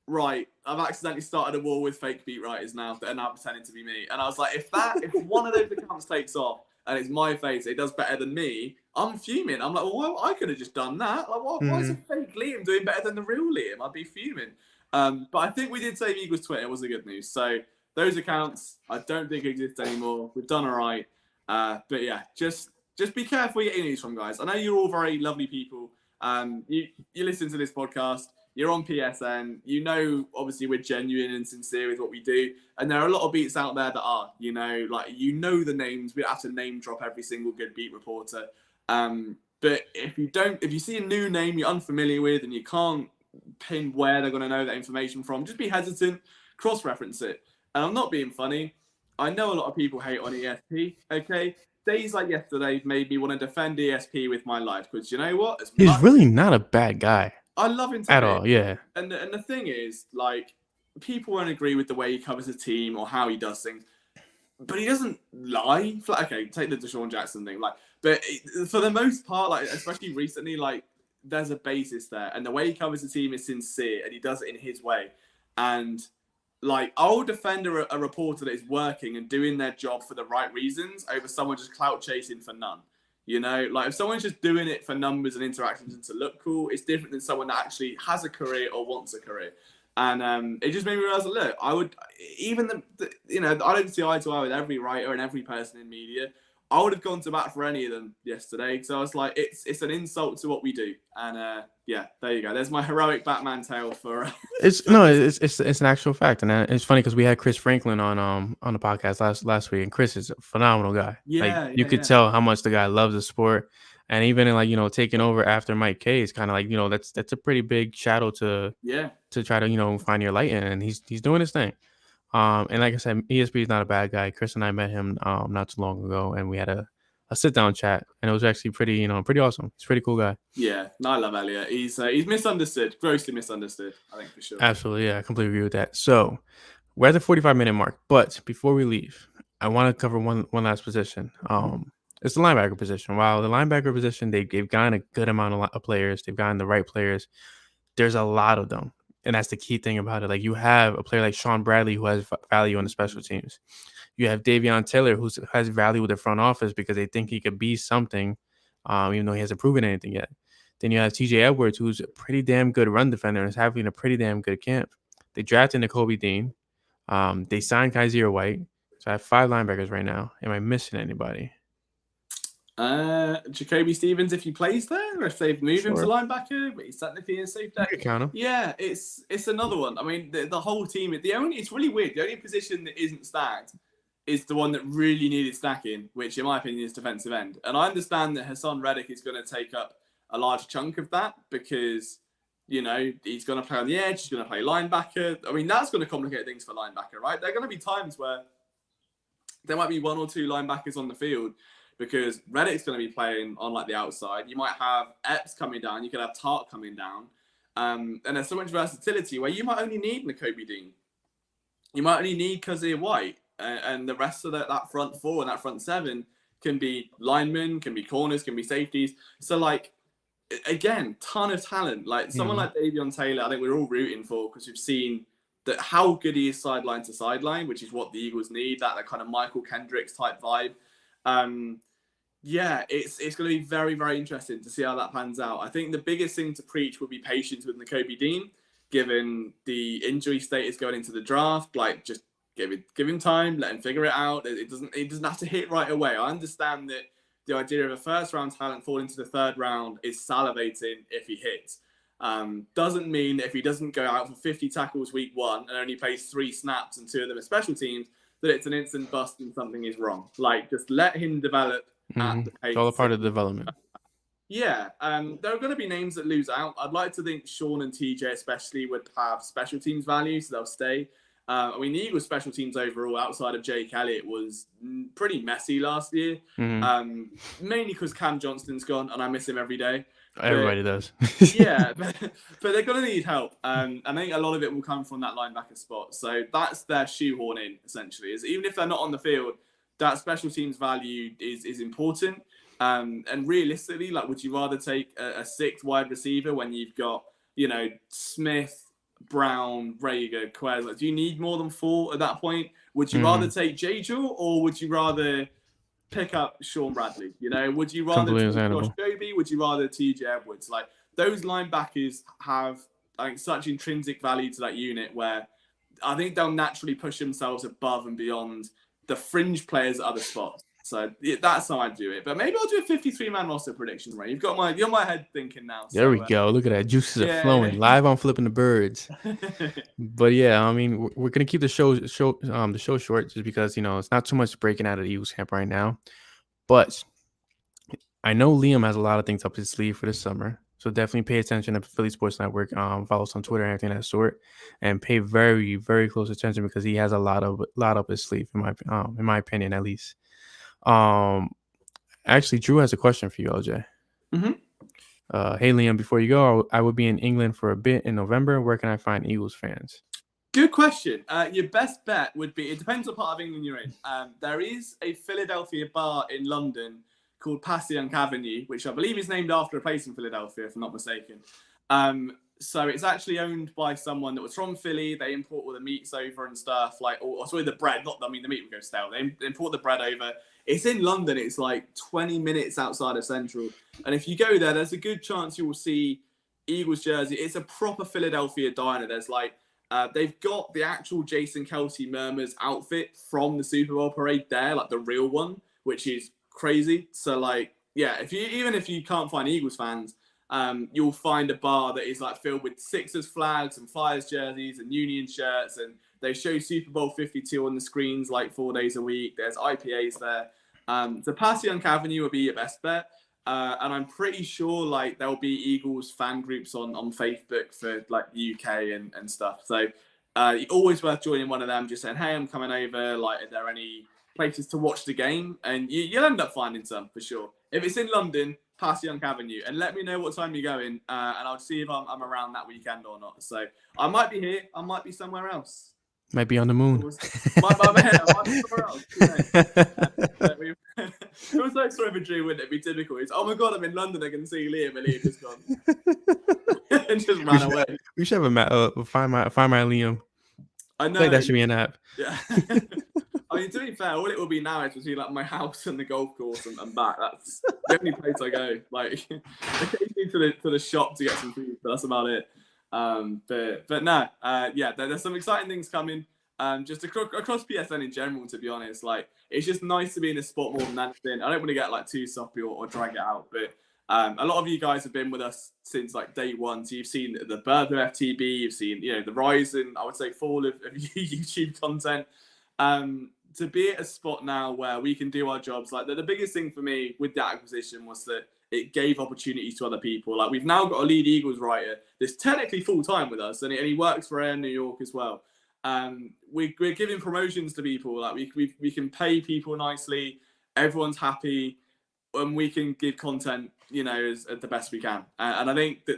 Speaker 3: right, I've accidentally started a war with fake beat writers now that are now pretending to be me. And I was like, if one of those accounts takes off and it's my face, it does better than me, I'm fuming. I'm like, well, I could have just done that. Like, why is a fake Liam doing better than the real Liam? I'd be fuming. But I think we did save Eagles Twitter. It was the good news. So those accounts, I don't think exist anymore. We've done all right. But yeah, just be careful you get news from, guys. I know you're all very lovely people. You listen to this podcast. You're on PSN. You know, obviously, we're genuine and sincere with what we do. And there are a lot of beats out there that are, you know, like, you know the names. We don't have to name drop every single good beat reporter. But if you see a new name you're unfamiliar with and you can't pin where they're going to know that information from, just be hesitant, cross-reference it. And I'm not being funny. I know a lot of people hate on ESP, okay? Days like yesterday made me want to defend ESP with my life, because you know what?
Speaker 2: He's really not a bad guy.
Speaker 3: I love him
Speaker 2: at all, yeah.
Speaker 3: And the thing is, like, people won't agree with the way he covers a team or how he does things, but he doesn't lie. Okay, take the Deshaun Jackson thing, like, but for the most part, like, especially recently, like, there's a basis there, and the way he covers the team is sincere, and he does it in his way. And like, I'll defend a reporter that is working and doing their job for the right reasons over someone just clout chasing for none. You know, like, if someone's just doing it for numbers and interactions and to look cool, it's different than someone that actually has a career or wants a career. And it just made me realize that, look, I would, even you know, I don't see eye to eye with every writer and every person in media. I would have gone to bat for any of them yesterday. So I was like, it's an insult to what we do. And yeah, there you go. There's my heroic Batman tale for.
Speaker 2: It's an actual fact, and it's funny because we had Chris Franklin on the podcast last week, and Chris is a phenomenal guy.
Speaker 3: Yeah,
Speaker 2: like, you could tell how much the guy loves the sport, and even in, like, you know, taking over after Mike K is kind of like, you know, that's a pretty big shadow to try to, you know, find your light in, and he's doing his thing. And like I said, ESP is not a bad guy. Chris and I met him not too long ago, and we had a sit down chat, and it was actually pretty awesome. He's a pretty cool guy.
Speaker 3: Yeah, no, I love Elliot. He's misunderstood, grossly misunderstood, I think, for sure.
Speaker 2: Absolutely, yeah, I completely agree with that. So we're at the 45-minute mark, but before we leave, I want to cover one last position. It's the linebacker position. While the linebacker position, they've gotten a good amount of players. They've gotten the right players. There's a lot of them, and that's the key thing about it. Like, you have a player like Sean Bradley who has value on the special teams. You have Davion Taylor who has value with the front office because they think he could be something, even though he hasn't proven anything yet. Then you have TJ Edwards, who's a pretty damn good run defender and is having a pretty damn good camp. They drafted Nakobe Dean. They signed Kaiser White. So I have 5 linebackers right now. Am I missing anybody?
Speaker 3: Jacoby Stevens, if he plays there, or if they've moved him to linebacker, but he's technically in safe deck.
Speaker 2: Count him.
Speaker 3: Yeah, it's another one. I mean, the whole team. It's really weird. The only position that isn't stacked is the one that really needed stacking, which in my opinion is defensive end. And I understand that Hassan Reddick is going to take up a large chunk of that because, you know, he's going to play on the edge, he's going to play linebacker. I mean, that's going to complicate things for linebacker, right? There are going to be times where there might be 1 or 2 linebackers on the field because Reddick's going to be playing on like the outside. You might have Epps coming down, you could have Tart coming down. And there's so much versatility where you might only need Nakobe Dean. You might only need Kaiser White. And the rest of that front 4 and that front 7 can be linemen, can be corners, can be safeties. So, like, again, ton of talent. Like, someone like Davion Taylor, I think we're all rooting for because we've seen that how good he is sideline to sideline, which is what the Eagles need, that kind of Michael Kendricks type vibe. Yeah, it's going to be very, very interesting to see how that pans out. I think the biggest thing to preach would be patience with Nakobe Dean, given the injury status going into the draft. Like, just give him time, let him figure it out. It doesn't have to hit right away. I understand that the idea of a first round talent falling to the 3rd round is salivating if he hits. Doesn't mean that if he doesn't go out for 50 tackles week 1 and only plays 3 snaps and 2 of them are special teams, that it's an instant bust and something is wrong. Like, just let him develop at the pace.
Speaker 2: It's all a part of the development.
Speaker 3: Yeah, there are going to be names that lose out. I'd like to think Sean and TJ especially would have special teams value, so they'll stay. I mean, the Eagles' special teams overall, outside of Jake Elliott, was pretty messy last year. Mainly because Cam Johnston's gone, and I miss him every day.
Speaker 2: Everybody does.
Speaker 3: Yeah, but they're going to need help. And I think a lot of it will come from that linebacker spot. So that's their shoehorn in, essentially. Is even if they're not on the field, that special teams value is important. And realistically, like, would you rather take a 6th wide receiver when you've got, you know, Smith, Brown, Rager, Quez? Like, do you need more than 4 at that point? Would you rather take J-Jaw, or would you rather pick up Sean Bradley? You know, would you rather take Josh Joby? Would you rather TJ Edwards? Like, those linebackers have, I think, such intrinsic value to that unit where I think they'll naturally push themselves above and beyond the fringe players at other spots. So that's how I do it. But maybe I'll do a 53-man roster prediction, Ray. You're my head thinking now. So,
Speaker 2: there we go. Look at that. Juices are flowing live on Flipping the Birds. But yeah, I mean, we're gonna keep the show short just because, you know, it's not too much breaking out of the Eagles camp right now. But I know Liam has a lot of things up his sleeve for this summer. So definitely pay attention to Philly Sports Network. Follow us on Twitter and everything of that sort, and pay very, very close attention because he has a lot up his sleeve, in my opinion, at least. Actually, Drew has a question for you, LJ. Hey, Liam, before you go, I will be in England for a bit in November. Where can I find Eagles fans?
Speaker 3: Good question. Your best bet would be, it depends what part of England you're in. There is a Philadelphia bar in London called Passyunk Avenue, which I believe is named after a place in Philadelphia, if I'm not mistaken. So it's actually owned by someone that was from Philly. They import all the meats over and stuff, like, or sorry, the bread. The meat would go stale. They import the bread over. It's in London. It's like 20 minutes outside of Central. And if you go there, there's a good chance you will see Eagles jersey. It's a proper Philadelphia diner. There's like, they've got the actual Jason Kelce Murmurs outfit from the Super Bowl parade there, like the real one, which is crazy. So, like, yeah, even if you can't find Eagles fans, you'll find a bar that is like filled with Sixers flags and Flyers jerseys and Union shirts, and they show Super Bowl 52 on the screens like 4 days a week. There's IPAs there. So Passyunk Avenue would be your best bet. And I'm pretty sure like there'll be Eagles fan groups on Facebook for like the UK and stuff. So always worth joining one of them, just saying, hey, I'm coming over. Like, are there any places to watch the game, and you'll end up finding some for sure. If it's in London, past Young Avenue, and let me know what time you're going, and I'll see if I'm around that weekend or not. So I might be here, I might be somewhere else.
Speaker 2: Might be on the moon.
Speaker 3: I might be somewhere else. It was like sort of a dream, wouldn't it? Be typical. It's, oh my god, I'm in London, I can see Liam, and Liam just gone and just ran away.
Speaker 2: We should have a find my Liam.
Speaker 3: I know.
Speaker 2: I think that should be an app.
Speaker 3: Yeah. I mean, to be fair, all it will be now is between like my house and the golf course and back. That's the only place I go. Like, occasionally to the shop to get some food, but that's about it. But no, yeah, there's some exciting things coming. Just across PSN in general, to be honest. Like, it's just nice to be in the sport more than anything. I don't want to get like too soppy or drag it out, but a lot of you guys have been with us since like day one. So you've seen the birth of FTB, you've seen the rise and I would say fall of YouTube content. To be at a spot now where we can do our jobs, like the biggest thing for me with that acquisition was that it gave opportunities to other people. Like, we've now got a lead Eagles writer that's technically full time with us, and he works for Air New York as well. We're giving promotions to people. Like, we can pay people nicely. Everyone's happy, and we can give content, as the best we can. And I think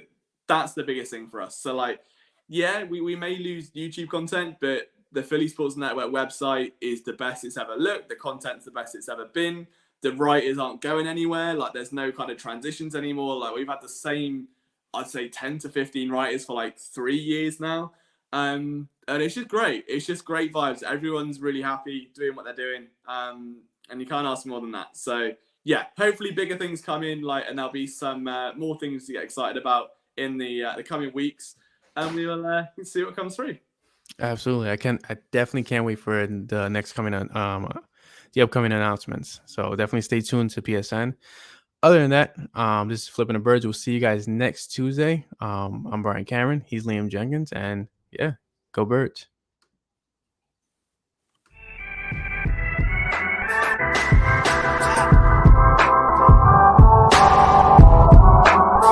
Speaker 3: that's the biggest thing for us. So, like, yeah, we may lose YouTube content, but the Philly Sports Network website is the best it's ever looked. The content's the best it's ever been. The writers aren't going anywhere. Like, there's no kind of transitions anymore. Like, we've had the same, I'd say 10 to 15 writers for like 3 years now. And it's just great. It's just great vibes. Everyone's really happy doing what they're doing. And you can't ask more than that. So yeah, hopefully bigger things come in, and there'll be some more things to get excited about in the coming weeks. And we will see what comes through.
Speaker 2: Absolutely. I definitely can't wait for the next coming the upcoming announcements. So definitely stay tuned to PSN. Other than that, this is Flippin the Birds. We'll see you guys next Tuesday. I'm Bryan Cameron. He's Liam Jenkins, and yeah, go Birds.